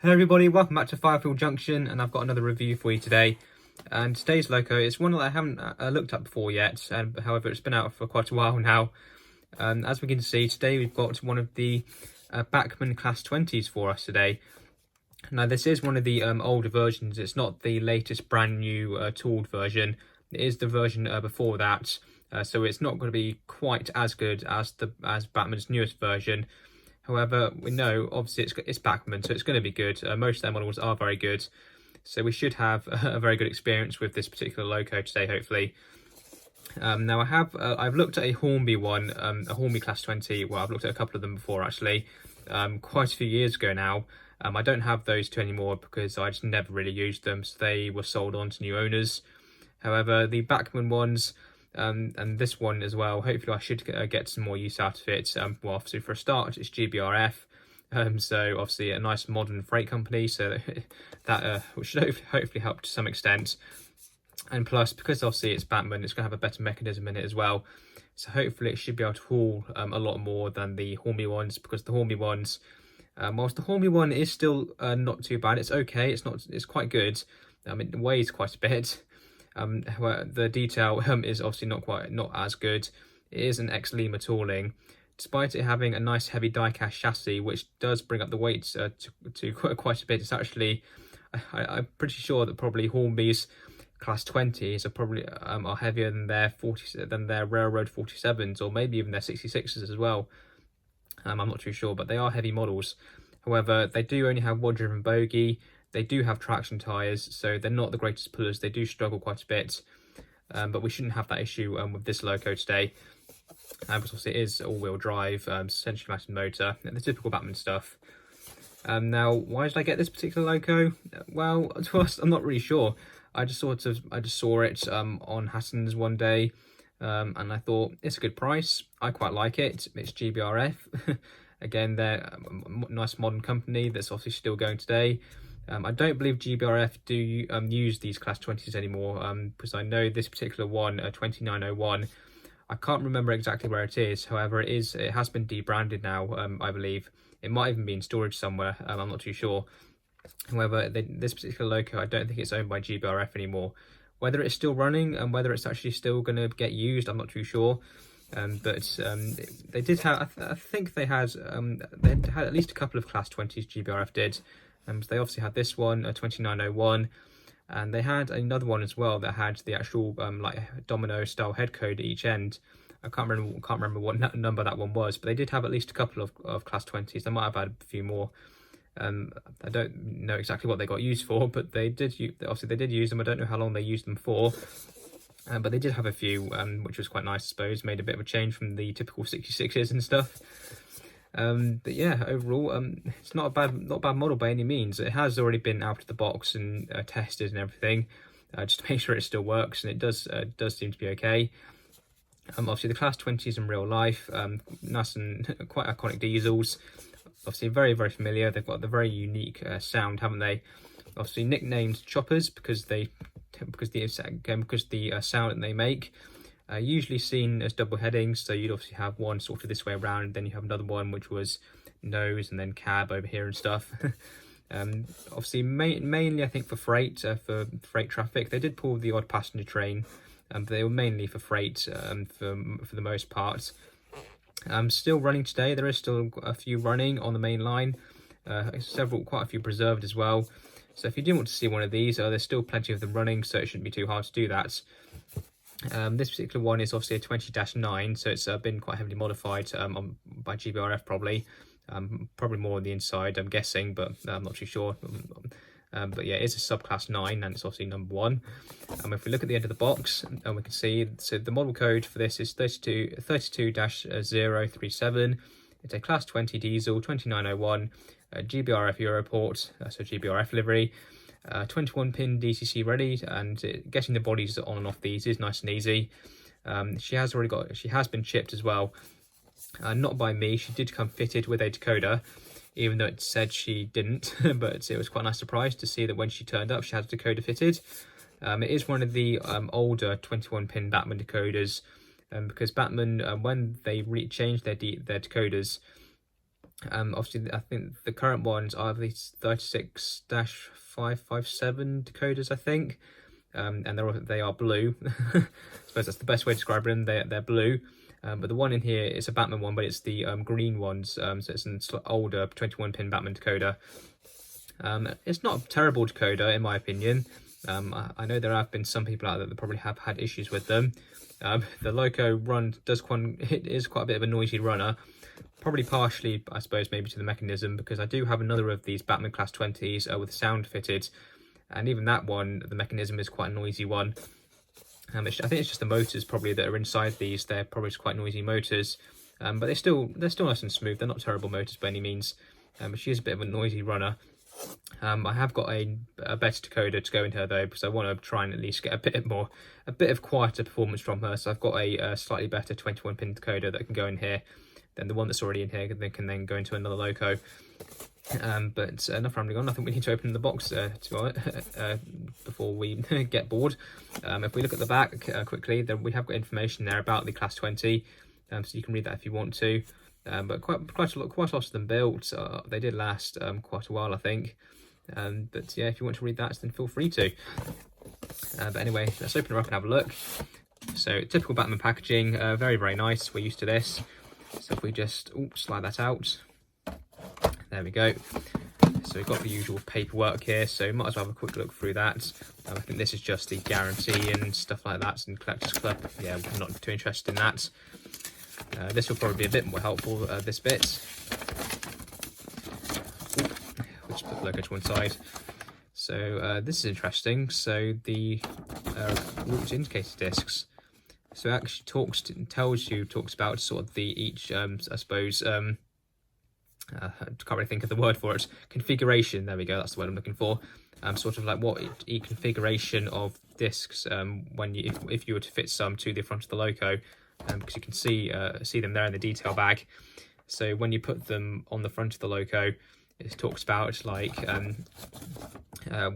Hello everybody, welcome back to Firefield Junction, and I've got another review for you today. And today's loco is one that I haven't looked at before yet, however it's been out for quite a while now. As we can see, today we've got one of the Bachmann Class 20s for us today. Now this is one of the older versions, it's not the latest brand new tooled version, it is the version before that, so it's not going to be quite as good as Bachmann's newest version. However, we know obviously it's Bachmann, so it's going to be good. Most of their models are very good, so we should have a very good experience with this particular loco today, hopefully. Now I've looked at a Hornby one, a Hornby Class 20. Well, I've looked at a couple of them before actually, quite a few years ago now. I don't have those two anymore because I just never really used them, so they were sold on to new owners. However, the Bachmann ones, and this one as well, hopefully I should get some more use out of it. Well, obviously for a start it's GBRF, so obviously a nice modern freight company, so that should hopefully help to some extent. And plus, because obviously it's Bachmann, it's going to have a better mechanism in it as well, so hopefully it should be able to haul a lot more than the Hornby ones, because the Hornby ones, whilst the Hornby one is still not too bad, it's okay, it's quite good. It weighs quite a bit. The detail is obviously not as good. It is an ex-Lima tooling, despite it having a nice heavy die-cast chassis, which does bring up the weight to quite a bit. It's actually, I'm pretty sure that probably Hornby's Class 20s are probably are heavier than their railroad 47s, or maybe even their 66s as well. I'm not too sure, but they are heavy models. However, they do only have one driven bogie. They do have traction tyres, so they're not the greatest pullers. They do struggle quite a bit, but we shouldn't have that issue with this loco today. Because obviously it is all-wheel drive, centrally mounted motor, and the typical Bachmann stuff. Now, why did I get this particular loco? Well, to us, I'm not really sure. I just saw it on Hassan's one day, and I thought it's a good price. I quite like it. It's GBRF. Again, they're a nice modern company that's obviously still going today. I don't believe GBRF do use these Class 20s anymore, because I know this particular one, 2901, I can't remember exactly where it is. However, it has been debranded now, I believe. It might even be in storage somewhere, I'm not too sure. However, this particular loco, I don't think it's owned by GBRF anymore. Whether it's still running and whether it's actually still going to get used, I'm not too sure. But they did have, I think they had at least a couple of Class 20s, GBRF did. They obviously had this one, a 2901, and they had another one as well that had the actual like domino style head code at each end. I can't remember what number that one was, but they did have at least a couple of Class 20s. They might have had a few more. I don't know exactly what they got used for, but they did use them. I don't know how long they used them for, but they did have a few, which was quite nice, I suppose. Made a bit of a change from the typical 66s and stuff. But yeah, overall, it's not a bad model by any means. It has already been out of the box and tested and everything, just to make sure it still works, and it does seem to be okay. Obviously the Class 20s in real life, nice and quite iconic diesels. Obviously very, very familiar. They've got the very unique sound, haven't they? Obviously nicknamed choppers because the sound that they make. Usually seen as double headings, so you'd obviously have one sort of this way around, and then you have another one which was nose and then cab over here and stuff. Obviously mainly I think for freight traffic. They did pull the odd passenger train, but they were mainly for freight for the most part. Still running today. There is still a few running on the main line, quite a few preserved as well. So if you do want to see one of these, there's still plenty of them running, so it shouldn't be too hard to do that. This particular one is obviously a 20-9, so it's been quite heavily modified by GBRF probably. Probably more on the inside, I'm guessing, but I'm not too sure. But yeah, it's a subclass 9, and it's obviously number 1. If we look at the end of the box, and we can see, so the model code for this is 32-037. It's a Class 20 diesel, 2901, GBRF Europort, so GBRF livery. 21-pin DCC ready, and getting the bodies on and off these is nice and easy. She has been chipped as well, not by me. She did come fitted with a decoder, even though it said she didn't. But it was quite a nice surprise to see that when she turned up, she had a decoder fitted. It is one of the older 21-pin Bachmann decoders, because Bachmann, when they changed their decoders, Obviously, I think the current ones are the 36-557 decoders, I think, and they are blue. I suppose that's the best way to describe them. They're blue. But the one in here is a Bachmann one, but it's the green ones. So it's an older 21-pin Bachmann decoder. It's not a terrible decoder in my opinion. I know there have been some people out there that probably have had issues with them. The Loco run it is quite a bit of a noisy runner. Probably partially, I suppose, maybe to the mechanism, because I do have another of these Bachmann Class 20s with sound fitted, and even that one, the mechanism is quite a noisy one. I think it's just the motors probably that are inside these. They're probably just quite noisy motors, but they're still nice and smooth. They're not terrible motors by any means, but she is a bit of a noisy runner. I have got a better decoder to go into her though, because I want to try and at least get a bit of quieter performance from her. So I've got a slightly better 21-pin decoder that can go in here than the one that's already in here. Can then go into another Loco. But enough rambling on. I think we need to open the box before we get bored. If we look at the back quickly, then we have got information there about the Class 20, so you can read that if you want to. But quite a lot of them built. They did last quite a while, I think. But yeah, if you want to read that, then feel free to. But anyway, let's open her up and have a look. So typical Bachmann packaging, very nice. We're used to this. So if we just slide that out. There we go. So we've got the usual paperwork here, so might as well have a quick look through that. I think this is just the guarantee and stuff like that, and Collectors Club. Yeah, I'm not too interested in that. This will probably be a bit more helpful, this bit. We'll just put the logo to one side. So this is interesting. So the route indicator discs. So it actually talks about sort of each, I suppose, I can't really think of the word for it. Configuration. There we go. That's the word I'm looking for. Sort of like what each configuration of discs if you were to fit some to the front of the Loco, because you can see them there in the detail bag. So when you put them on the front of the Loco, it talks about like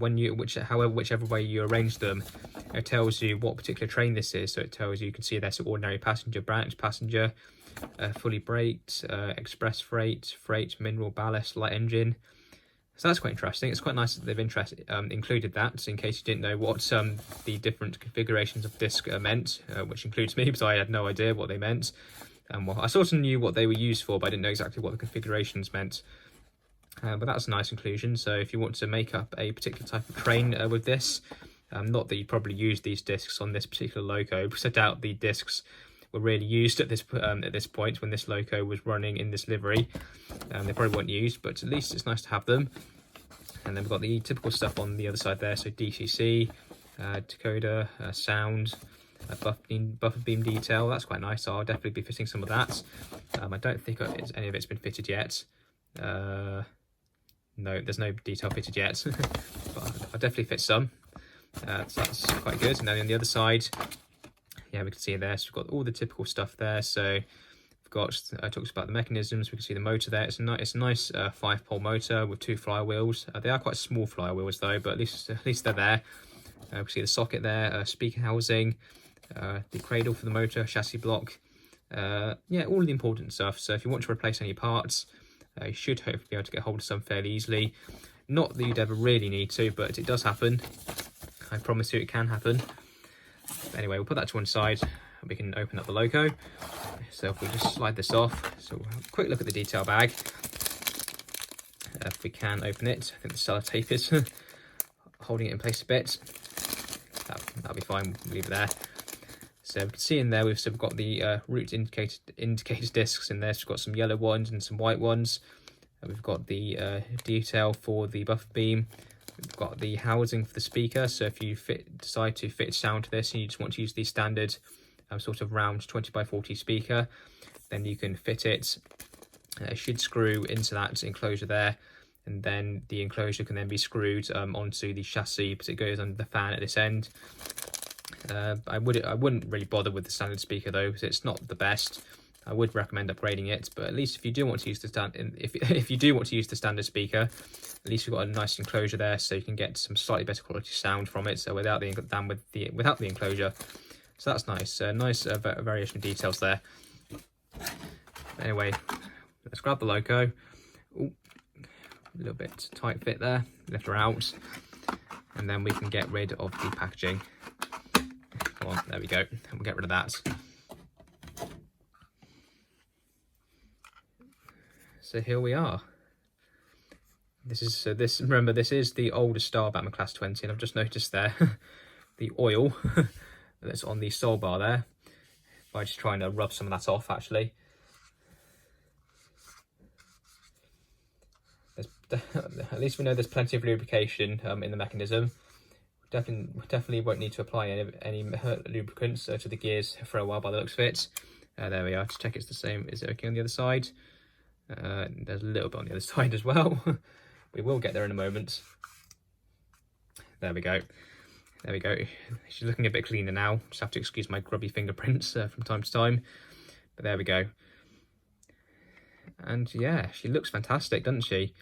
whichever way you arrange them, it tells you what particular train this is. So it tells you can see there's ordinary passenger, branch passenger, fully braked, express freight, mineral, ballast, light engine. So that's quite interesting. It's quite nice that they've included that, in case you didn't know what the different configurations of disc meant, which includes me, because I had no idea what they meant. Well, I sort of knew what they were used for, but I didn't know exactly what the configurations meant. But that's a nice inclusion. So if you want to make up a particular type of train with this, not that you probably use these discs on this particular Loco, because I doubt the discs were really used at this point when this Loco was running in this livery. They probably weren't used, but at least it's nice to have them. And then we've got the typical stuff on the other side there. So DCC, decoder, sound, buffer beam detail. That's quite nice. So I'll definitely be fitting some of that. I don't think any of it's been fitted yet. No, there's no detail fitted yet, but I'll definitely fit some. So that's quite good. And then on the other side, yeah, we can see there. So we've got all the typical stuff there. So we've got talks about the mechanisms. We can see the motor there. It's a nice 5-pole motor with 2 flywheels. They are quite small flywheels though, but at least they're there. We can see the socket there, speaker housing, the cradle for the motor, chassis block. Yeah, all the important stuff. So if you want to replace any parts, you should hopefully be able to get hold of some fairly easily. Not that you'd ever really need to, but it does happen. I promise you it can happen. But anyway, we'll put that to one side and we can open up the Loco. So if we just slide this off, so we'll have a quick look at the detail bag. If we can open it, I think the sellotape is holding it in place a bit. That'll be fine, we'll leave it there. So we can see in there, we've still got the route indicator discs in there. So we've got some yellow ones and some white ones. We've got the detail for the buffer beam. We've got the housing for the speaker. So if you decide to fit sound to this and you just want to use the standard sort of round 20x40 speaker, then you can fit it. It should screw into that enclosure there, and then the enclosure can then be screwed onto the chassis, because it goes under the fan at this end. I wouldn't really bother with the standard speaker though, because it's not the best. I would recommend upgrading it, but at least if you do want to use if you do want to use the standard speaker, at least you've got a nice enclosure there, so you can get some slightly better quality sound from it. So without the enclosure, so that's nice. Nice variation of details there. Anyway, let's grab the Loco. A little bit tight fit there, lift her out, and then we can get rid of the packaging. Come on, there we go, and we'll get rid of that. So here we are. Remember, this is the older style Bachmann Class 20, and I've just noticed there the oil that's on the sole bar there. By just trying to rub some of that off, actually. At least we know there's plenty of lubrication in the mechanism. Definitely won't need to apply any lubricants to the gears for a while by the looks of it. There we are. Just check it's the same. Is it okay on the other side? There's a little bit on the other side as well. We will get there in a moment. There we go. There we go. She's looking a bit cleaner now. Just have to excuse my grubby fingerprints from time to time. But there we go. And yeah, she looks fantastic, doesn't she?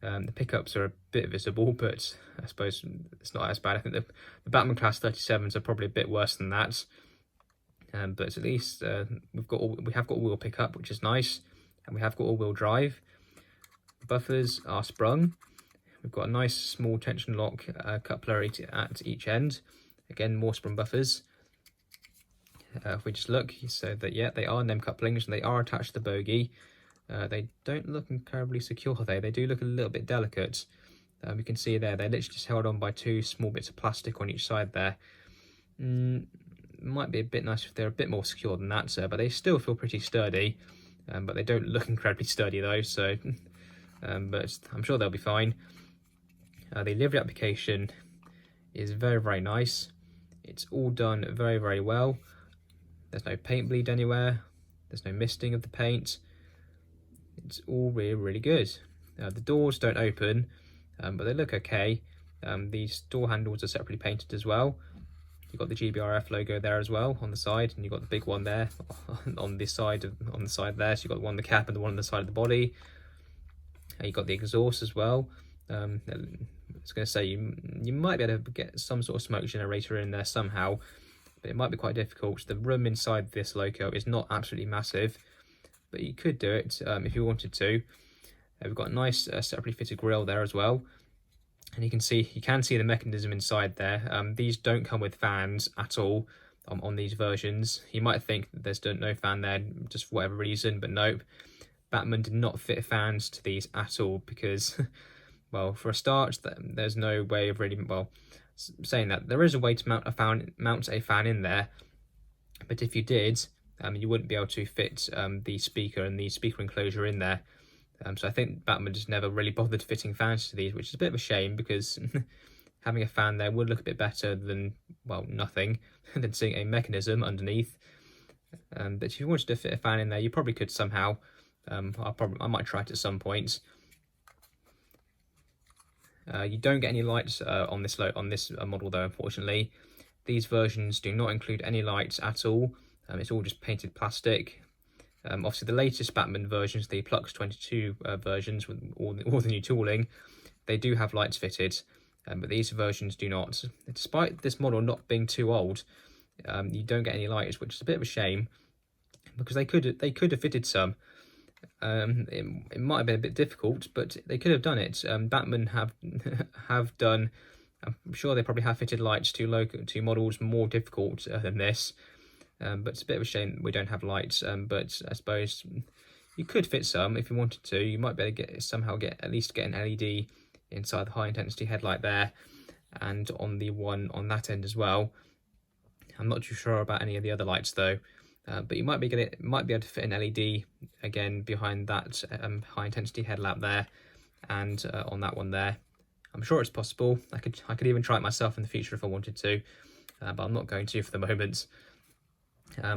The pickups are a bit visible, but I suppose it's not as bad. I think the Bachmann Class 37s are probably a bit worse than that. But at least we have got all-wheel pickup, which is nice, and we have got all-wheel drive. The buffers are sprung. We've got a nice small tension lock coupler at each end. Again, more sprung buffers. If we just look, so that yeah, they are NEM couplings and they are attached to the bogie. They don't look incredibly secure, they do look a little bit delicate. We can see there, they're literally just held on by two small bits of plastic on each side there. Might be a bit nice if they're a bit more secure than that, but they still feel pretty sturdy. But they don't look incredibly sturdy though, so but I'm sure they'll be fine. The livery application is very, very nice. It's all done very, very well. There's no paint bleed anywhere. There's no misting of the paint. It's all really, really good. The doors don't open, but they look okay. These door handles are separately painted as well. You've got the GBRF logo there as well on the side, and you've got the big one there on the side there. So you've got the one on the cap and the one on the side of the body. You've got the exhaust as well. I was going to say you might be able to get some sort of smoke generator in there somehow, but it might be quite difficult. The room inside this loco is not absolutely massive, but you could do it if you wanted to. We've got a nice separately fitted grille there as well, and you can see the mechanism inside there. These don't come with fans at all on these versions. You might think that there's no fan there just for whatever reason, but nope. Bachmann did not fit fans to these at all because, well, for a start, there's no way of really, well, saying that there is a way to mount a fan in there, but if you did, you wouldn't be able to fit the speaker and the speaker enclosure in there. So I think Bachmann just never really bothered fitting fans to these, which is a bit of a shame because having a fan there would look a bit better than, well, nothing, than seeing a mechanism underneath. But if you wanted to fit a fan in there, you probably could somehow. I might try it at some point. You don't get any lights on this model though, unfortunately. These versions do not include any lights at all. It's all just painted plastic. Obviously the latest Bachmann versions, the Plux 22 versions with all the new tooling, they do have lights fitted, but these versions do not. Despite this model not being too old, you don't get any lights, which is a bit of a shame because they could have fitted some. It might have been a bit difficult, but they could have done it. Bachmann have done. I'm sure they probably have fitted lights to models more difficult than this. But it's a bit of a shame we don't have lights. But I suppose you could fit some if you wanted to. You might be able to at least get an LED inside the high intensity headlight there, and on the one on that end as well. I'm not too sure about any of the other lights though. But you might be able to fit an LED again behind that high intensity headlamp there, and on that one there. I'm sure it's possible. I could even try it myself in the future if I wanted to, but I'm not going to for the moment.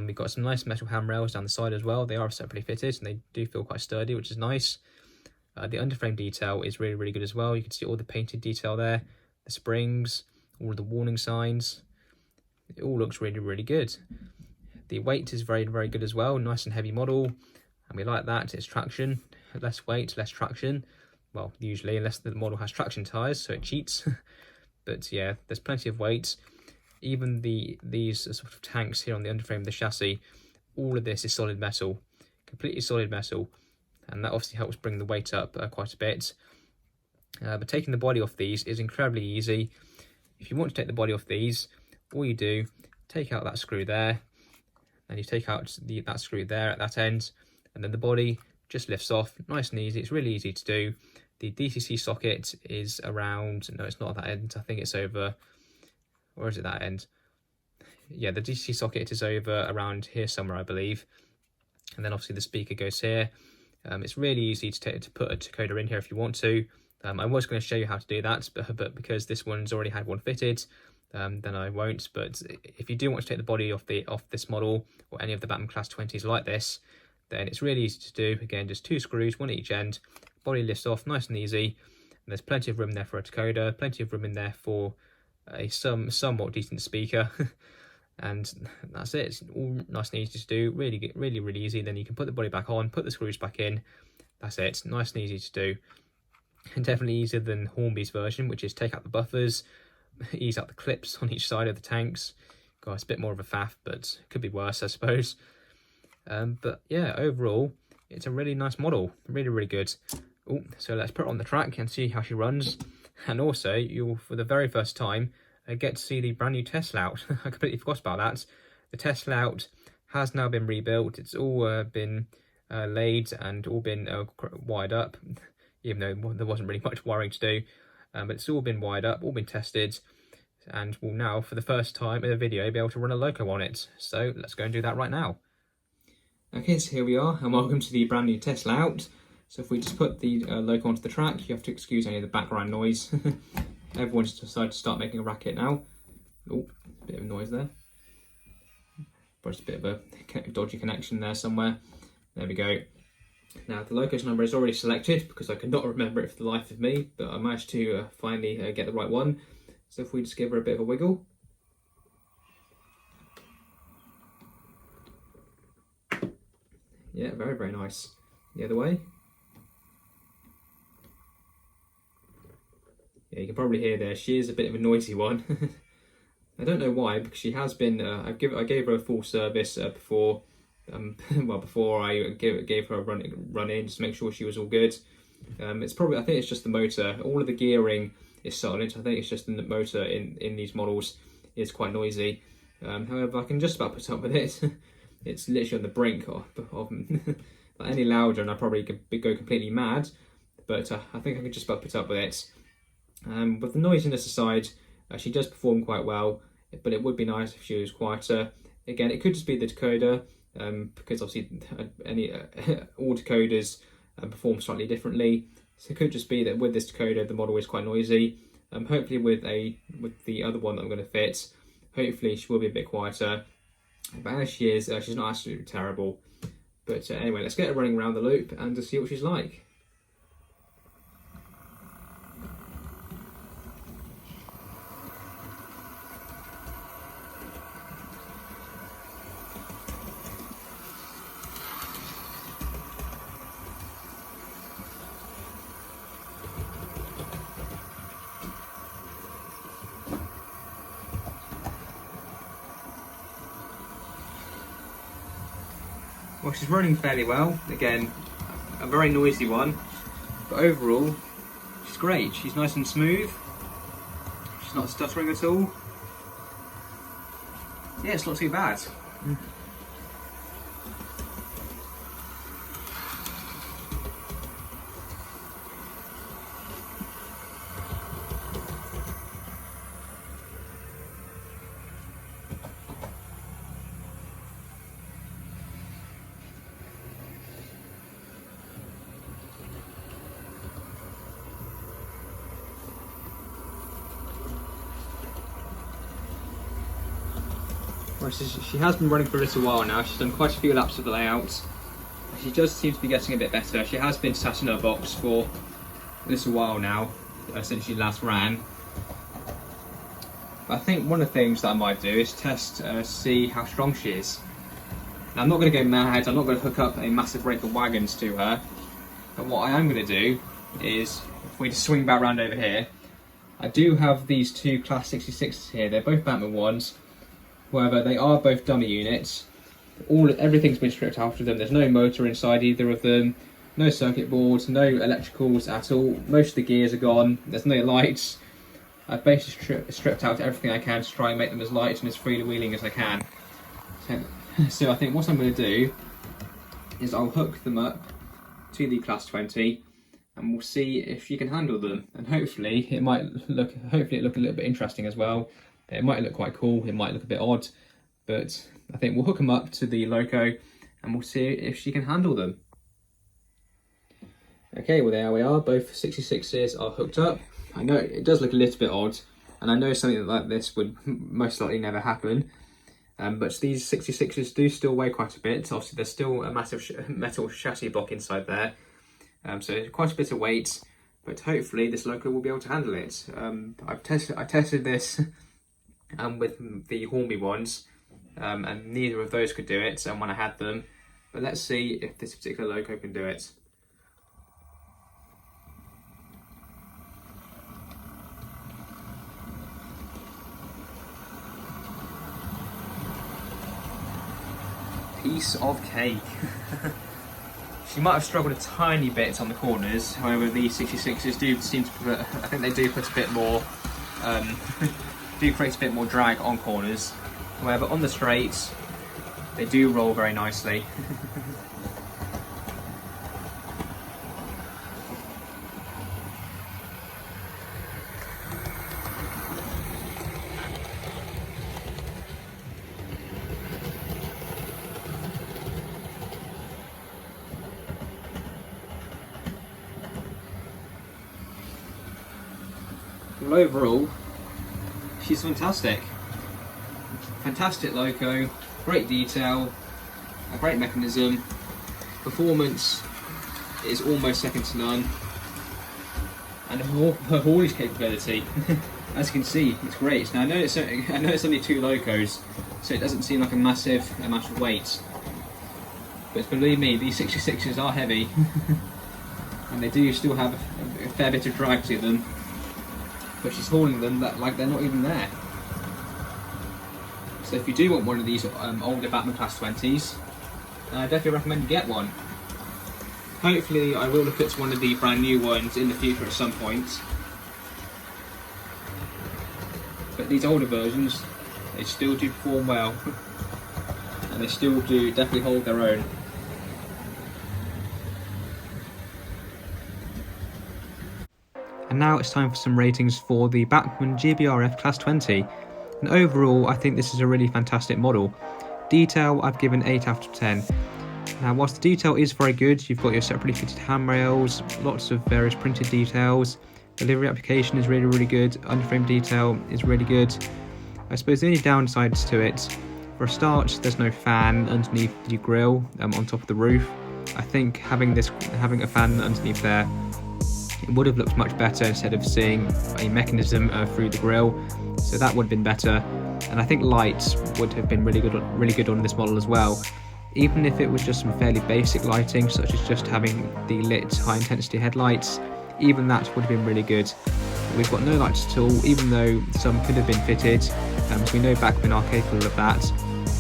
We've got some nice metal handrails down the side as well. They are separately fitted and they do feel quite sturdy, which is nice. The underframe detail is really, really good as well. You can see all the painted detail there, the springs, all the warning signs. It all looks really, really good. The weight is very, very good as well. Nice and heavy model, and we like that. It's traction, less weight, less traction. Well, usually, unless the model has traction tyres, so it cheats. But yeah, there's plenty of weight. Even these sort of tanks here on the underframe of the chassis, all of this is solid metal, completely solid metal, and that obviously helps bring the weight up quite a bit. But taking the body off these is incredibly easy. If you want to take the body off these, all you do, take out that screw there, and you take out that screw there at that end, and then the body just lifts off, nice and easy. It's really easy to do. The DCC socket is around, no, it's not at that end, I think it's over, or is it that end? Yeah, the DCC socket is over around here somewhere, I believe. And then obviously the speaker goes here. It's really easy to put a decoder in here if you want to. I was going to show you how to do that, but because this one's already had one fitted, then I won't. But if you do want to take the body off this model, or any of the Bachmann Class 20s like this, then it's really easy to do. Again, just 2 screws, one at each end, body lifts off nice and easy, and there's plenty of room there for a decoder, plenty of room in there for a somewhat decent speaker. And that's it. It's all nice and easy to do, really easy. Then you can put the body back on, put the screws back in. That's it, nice and easy to do. And definitely easier than Hornby's version, which is take out the buffers, ease out the clips on each side of the tanks. God, it's a bit more of a faff, but could be worse, I suppose. But yeah, overall, it's a really nice model, really good. Oh, so let's put her on the track and see how she runs. And also, you'll, for the very first time, get to see the brand new test layout. I completely forgot about that. The test layout has now been rebuilt. It's all been laid and all been wired up, even though there wasn't really much wiring to do. But it's all been wired up, all been tested, and we'll now, for the first time in a video, be able to run a loco on it. So let's go and do that right now. Okay, so here we are, and welcome to the brand new test layout. So if we just put the loco onto the track, you have to excuse any of the background noise. Everyone's decided to start making a racket now. Oh, bit of noise there. Perhaps a bit of a dodgy connection there somewhere. There we go. Now the loco's number is already selected because I could not remember it for the life of me, but I managed to finally get the right one. So if we just give her a bit of a wiggle. Yeah, very nice. The other way. Yeah, you can probably hear there, she is a bit of a noisy one. I don't know why, because she has been, I gave her a full service before, well, before I gave her a run in, just to make sure she was all good. It's probably, I think it's just the motor. All of the gearing is silent. I think it's just the motor in these models is quite noisy. However, I can just about put up with it. It's literally on the brink of any louder and I probably could go completely mad, but I think I can just about put up with it. With the noisiness aside, she does perform quite well, but it would be nice if she was quieter. Again, it could just be the decoder, because obviously all decoders perform slightly differently. So it could just be that with this decoder, the model is quite noisy. Hopefully with the other one that I'm going to fit, hopefully she will be a bit quieter. But as she is, she's not absolutely terrible. But anyway, let's get her running around the loop and to see what she's like. Well, she's running fairly well. Again, a very noisy one, but overall, she's great. She's nice and smooth. She's not stuttering at all. Yeah, it's not too bad. Well, she has been running for a little while now. She's done quite a few laps of the layout. She does seem to be getting a bit better. She has been sat in her box for a little while now, since she last ran. But I think one of the things that I might do is test, see how strong she is. Now, I'm not going to go mad. I'm not going to hook up a massive rake of wagons to her. But what I am going to do is, if we just swing back around over here, I do have these two Class 66s here. They're both Bachmann ones. However, they are both dummy units. Everything's been stripped after them. There's no motor inside either of them. No circuit boards, no electricals at all. Most of the gears are gone. There's no lights. I've basically stripped out everything I can to try and make them as light and as freewheeling as I can. So I think what I'm going to do is I'll hook them up to the Class 20 and we'll see if you can handle them, and hopefully it look a little bit interesting as well. It might look quite cool, it might look a bit odd, but I think we'll hook them up to the Loco and we'll see if she can handle them. Okay, well there we are, both 66s are hooked up. I know it does look a little bit odd, and I know something like this would most likely never happen, but these 66s do still weigh quite a bit. Obviously there's still a massive metal chassis block inside there, so quite a bit of weight, but hopefully this Loco will be able to handle it. I tested this with the Hornby ones, and neither of those could do it when I had them, but let's see if this particular Loco can do it. Piece of cake. She might have struggled a tiny bit on the corners, however the 66s do seem to put, I think they do put a bit more, do create a bit more drag on corners. However on the straights, they do roll very nicely. Well, overall, she's fantastic. Fantastic Loco, great detail, a great mechanism, performance is almost second to none, and her haulage capability, as you can see, it's great. Now I know it's only 2 Locos, so it doesn't seem like a massive amount of weight, but believe me, these 66s are heavy, and they do still have a fair bit of drag to them. But she's hauling them like they're not even there. So if you do want one of these older Bachmann Class 20s, I definitely recommend you get one. Hopefully I will look at one of the brand new ones in the future at some point. But these older versions, they still do perform well. And they still do definitely hold their own. And now it's time for some ratings for the Bachmann GBRF Class 20. And overall, I think this is a really fantastic model. Detail, I've given 8 out of 10. Now, whilst the detail is very good, you've got your separately fitted handrails, lots of various printed details. The livery application is really, really good. Underframe detail is really good. I suppose the only downsides to it, for a start, there's no fan underneath the grille on top of the roof. I think having a fan underneath there, it would have looked much better instead of seeing a mechanism through the grille, so that would have been better. And I think lights would have been really good on this model as well. Even if it was just some fairly basic lighting, such as just having the lit high intensity headlights, even that would have been really good. We've got no lights at all, even though some could have been fitted, so we know Bachmann are capable of that.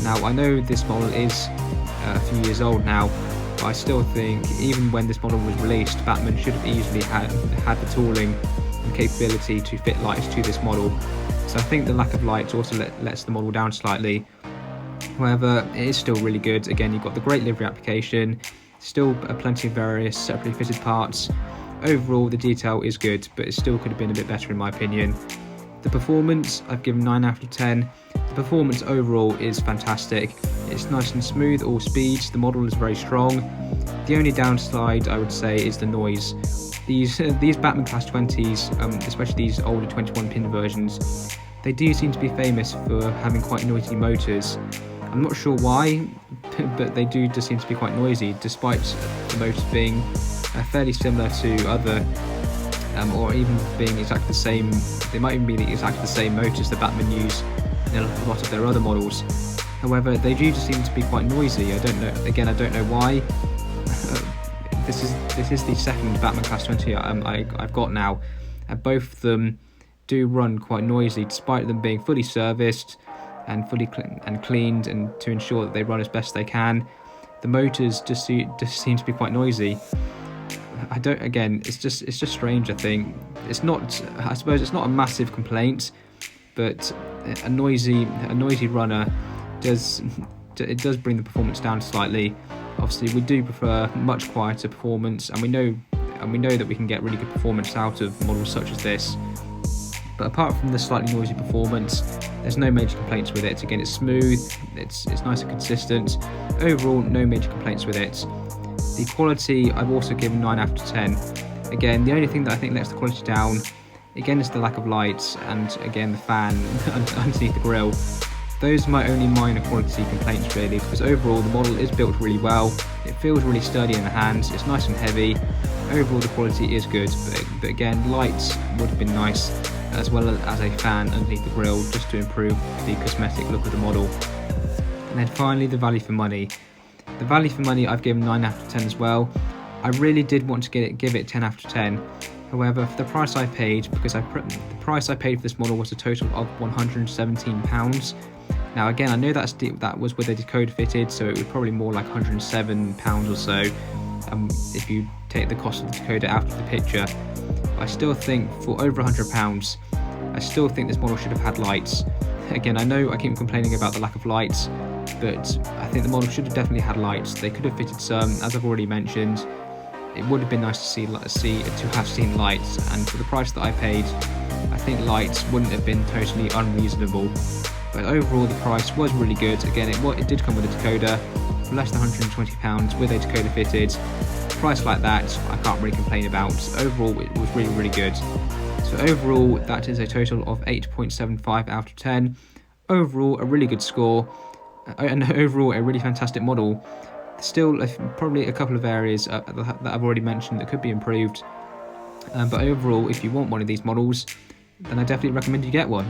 Now I know this model is a few years old now, but I still think even when this model was released, Bachmann should have easily had the tooling and capability to fit lights to this model. So I think the lack of lights also lets the model down slightly. However, it is still really good. Again, you've got the great livery application, still plenty of various separately fitted parts. Overall, the detail is good, but it still could have been a bit better in my opinion. The performance, I've given 9 out of 10. The performance overall is fantastic. It's nice and smooth, all speeds. The model is very strong. The only downside, I would say, is the noise. These Bachmann Class 20s, especially these older 21-pin versions, they do seem to be famous for having quite noisy motors. I'm not sure why, but they do just seem to be quite noisy, despite the motors being fairly similar to other, or even being exactly the same. They might even be exactly the same motors that Bachmann use in a lot of their other models. However, they do just seem to be quite noisy. I don't know. Again, I don't know why. This is the second Bachmann Class 20 I've got now, and both of them do run quite noisy, despite them being fully serviced and fully cleaned, and to ensure that they run as best they can. The motors just seem to be quite noisy. I don't. Again, it's just strange. I think it's not. I suppose it's not a massive complaint, but a noisy runner does bring the performance down slightly. Obviously, we do prefer much quieter performance, and we know that we can get really good performance out of models such as this. But apart from the slightly noisy performance, there's no major complaints with it. Again, it's smooth, it's nice and consistent. Overall, no major complaints with it. The quality, I've also given 9 out of 10. Again, the only thing that I think lets the quality down, again, is the lack of lights, and again, the fan underneath the grille. Those are my only minor quality complaints really, because overall the model is built really well, it feels really sturdy in the hands, it's nice and heavy. Overall the quality is good, but again, lights would have been nice, as well as a fan underneath the grille, just to improve the cosmetic look of the model. And then finally, the value for money. The value for money I've given 9 out of 10 as well. I really did want to give it 10 out of 10. However, for the price I paid, because the price I paid for this model was a total of £117. Now again, I know that was with a decoder fitted, so it was probably more like £107 or so if you take the cost of the decoder out of the picture. I still think for over £100, I still think this model should have had lights. Again, I know I keep complaining about the lack of lights, but I think the model should have definitely had lights. They could have fitted some, as I've already mentioned. It would have been nice to have seen lights, and for the price that I paid, I think lights wouldn't have been totally unreasonable. But overall, the price was really good. Again, it did come with a decoder for less than £120 with a decoder fitted. A price like that, I can't really complain about. Overall, it was really, really good. So overall, that is a total of 8.75 out of 10. Overall, a really good score, and overall, a really fantastic model. Still, probably a couple of areas that I've already mentioned that could be improved. But overall, if you want one of these models, then I definitely recommend you get one.